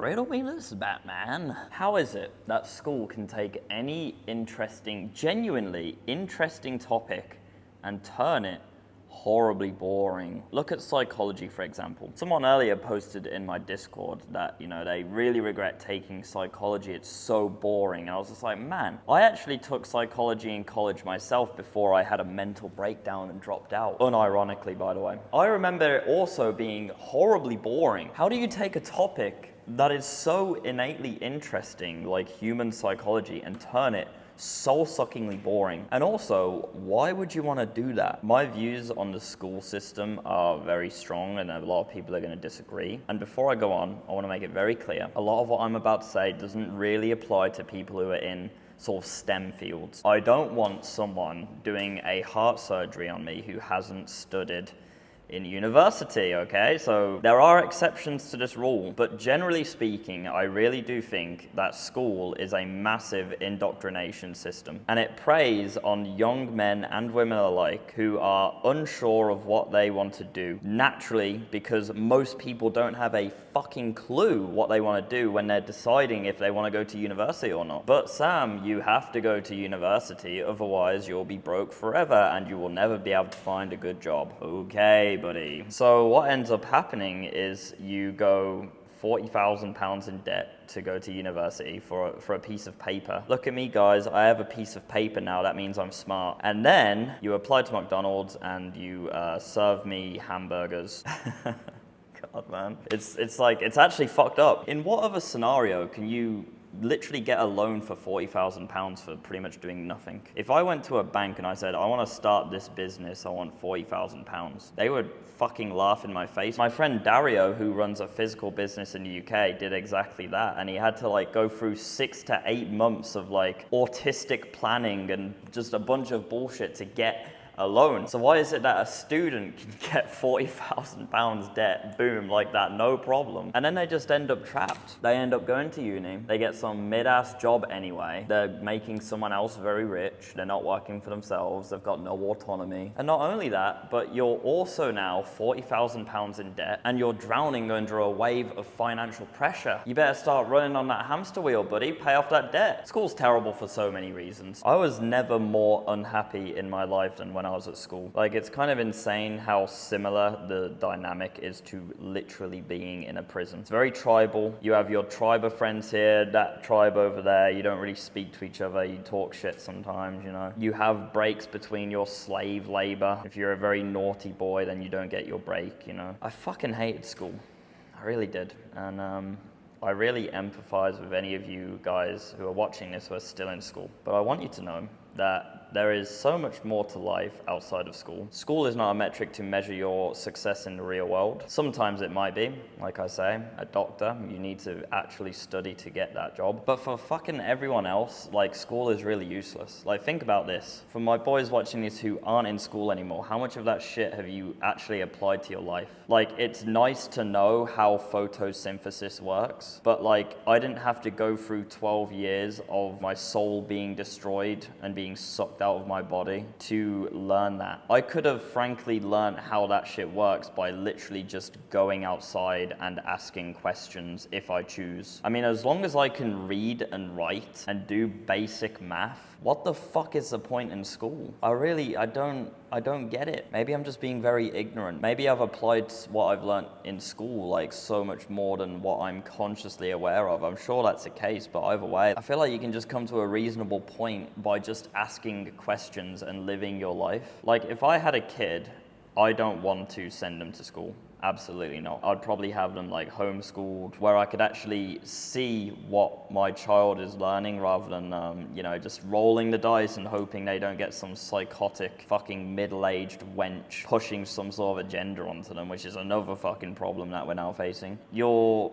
riddle me this, Batman. How is it that school can take any interesting, genuinely interesting topic and turn it horribly boring? Look at psychology, for example. Someone earlier posted in my Discord that, they really regret taking psychology. It's so boring. And I was just like, man, I actually took psychology in college myself before I had a mental breakdown and dropped out. Unironically, by the way. I remember it also being horribly boring. How do you take a topic that is so innately interesting, like human psychology, and turn it soul-suckingly boring? And also, why would you want to do that? My views on the school system are very strong, and a lot of people are going to disagree. And before I go on, I want to make it very clear, a lot of what I'm about to say doesn't really apply to people who are in sort of STEM fields. I don't want someone doing a heart surgery on me who hasn't studied in university, okay? So there are exceptions to this rule, but generally speaking, I really do think that school is a massive indoctrination system, and it preys on young men and women alike who are unsure of what they want to do naturally, because most people don't have a fucking clue what they want to do when they're deciding if they want to go to university or not. But Sam, you have to go to university, otherwise you'll be broke forever and you will never be able to find a good job. Okay, buddy. So what ends up happening is you go £40,000 in debt to go to university for a piece of paper. Look at me, guys, I have a piece of paper now, that means I'm smart. And then you apply to McDonald's and you serve me hamburgers. God, man. It's like, it's actually fucked up. In what other scenario can you literally get a loan for £40,000 for pretty much doing nothing? If I went to a bank and I said, I want to start this business, I want £40,000, they would fucking laugh in my face. My friend Dario, who runs a physical business in the UK, did exactly that, and he had to go through 6 to 8 months of autistic planning and just a bunch of bullshit to get a loan. So why is it that a student can get £40,000 debt, boom, like that, no problem, and then they just end up trapped? They end up going to uni, they get some mid-ass job anyway, they're making someone else very rich, they're not working for themselves, they've got no autonomy. And not only that, but you're also now £40,000 in debt, and you're drowning under a wave of financial pressure. You better start running on that hamster wheel, buddy, pay off that debt. School's terrible for so many reasons. I was never more unhappy in my life than when I was at school. It's kind of insane how similar the dynamic is to literally being in a prison. It's very tribal. You have your tribe of friends here, that tribe over there. You don't really speak to each other. You talk shit sometimes, You have breaks between your slave labor. If you're a very naughty boy, then you don't get your break, I fucking hated school. I really did. And I really empathize with any of you guys who are watching this who are still in school. But I want you to know that there is so much more to life outside of school. School is not a metric to measure your success in the real world. Sometimes it might be, like I say, a doctor, you need to actually study to get that job. But for fucking everyone else, school is really useless. Think about this. For my boys watching this who aren't in school anymore, how much of that shit have you actually applied to your life? It's nice to know how photosynthesis works, but I didn't have to go through 12 years of my soul being destroyed and being sucked out of my body to learn that. I could have frankly learned how that shit works by literally just going outside and asking questions if I choose. I mean, as long as I can read and write and do basic math, what the fuck is the point in school? I don't get it. Maybe I'm just being very ignorant. Maybe I've applied what I've learned in school so much more than what I'm consciously aware of. I'm sure that's the case, but either way, I feel like you can just come to a reasonable point by just asking questions and living your life. If I had a kid, I don't want to send them to school. Absolutely not. I'd probably have them homeschooled, where I could actually see what my child is learning rather than, just rolling the dice and hoping they don't get some psychotic fucking middle-aged wench pushing some sort of agenda onto them, which is another fucking problem that we're now facing. Your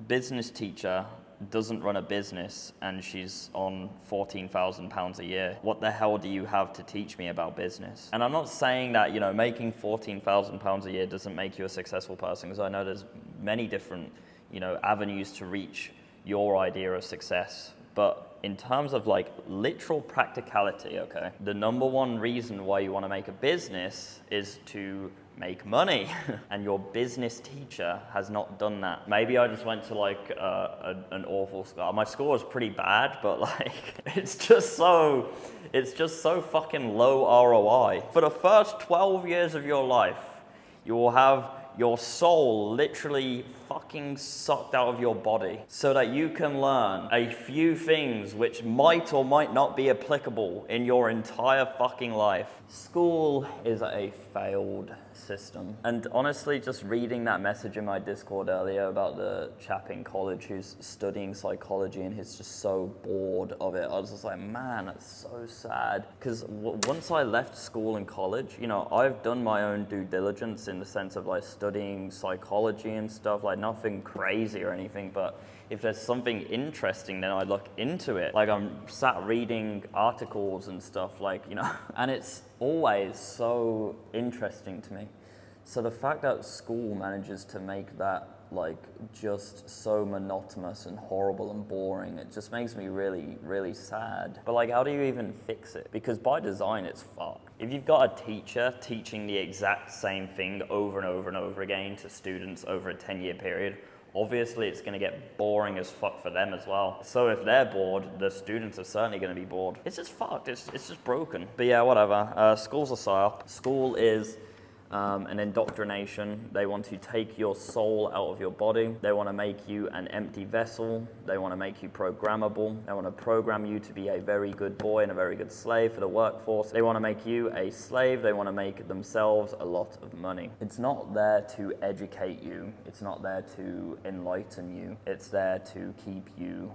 business teacher doesn't run a business and she's on £14,000 a year. What the hell do you have to teach me about business? And I'm not saying that, making £14,000 a year doesn't make you a successful person, because I know there's many different, avenues to reach your idea of success. But in terms of literal practicality, okay, the number one reason why you want to make a business is to make money. And your business teacher has not done that. Maybe I just went to like an awful school. My school was pretty bad, but like it's just so fucking low ROI. For the first 12 years of your life, you will have your soul literally fucking sucked out of your body so that you can learn a few things which might or might not be applicable in your entire fucking life. School is a failed system. And honestly, just reading that message in my Discord earlier about the chap in college who's studying psychology and he's just so bored of it, I was just like, man, that's so sad. Because once I left school and college, you know, I've done my own due diligence in the sense of like studying psychology and stuff, like nothing crazy or anything, but if there's something interesting, then I look into it. Like I'm sat reading articles and stuff, like, you know, and it's always so interesting to me. So the fact that school manages to make that like just so monotonous and horrible and boring, it just makes me really, really sad. But like, how do you even fix it? Because by design, it's fucked. If you've got a teacher teaching the exact same thing over and over and over again to students over a 10-year period, obviously it's going to get boring as fuck for them as well. So if they're bored, the students are certainly going to be bored. It's just fucked. It's just broken. But yeah, whatever. School's a psyop. School is an indoctrination. They want to take your soul out of your body. They want to make you an empty vessel. They want to make you programmable. They want to program you to be a very good boy and a very good slave for the workforce. They want to make you a slave. They want to make themselves a lot of money. It's not there to educate you. It's not there to enlighten you. It's there to keep you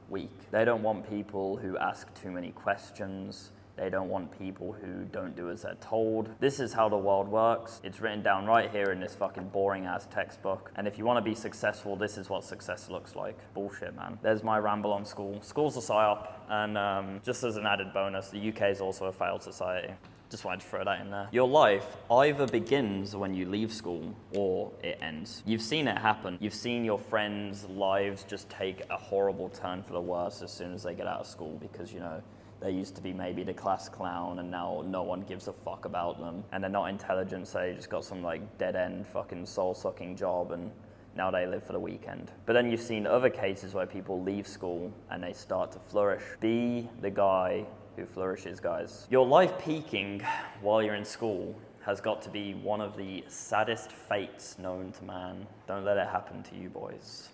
weak. They don't want people who ask too many questions. They don't want people who don't do as they're told. This is how the world works. It's written down right here in this fucking boring ass textbook. And if you want to be successful, this is what success looks like. Bullshit, man. There's my ramble on school. School's a psyop. And just as an added bonus, the UK is also a failed society. Just wanted to throw that in there. Your life either begins when you leave school or it ends. You've seen it happen. You've seen your friends' lives just take a horrible turn for the worse as soon as they get out of school because, you know, they used to be maybe the class clown and now no one gives a fuck about them. And they're not intelligent, so they just got some like dead-end fucking soul-sucking job and now they live for the weekend. But then you've seen other cases where people leave school and they start to flourish. Be the guy who flourishes, guys. Your life peaking while you're in school has got to be one of the saddest fates known to man. Don't let it happen to you, boys.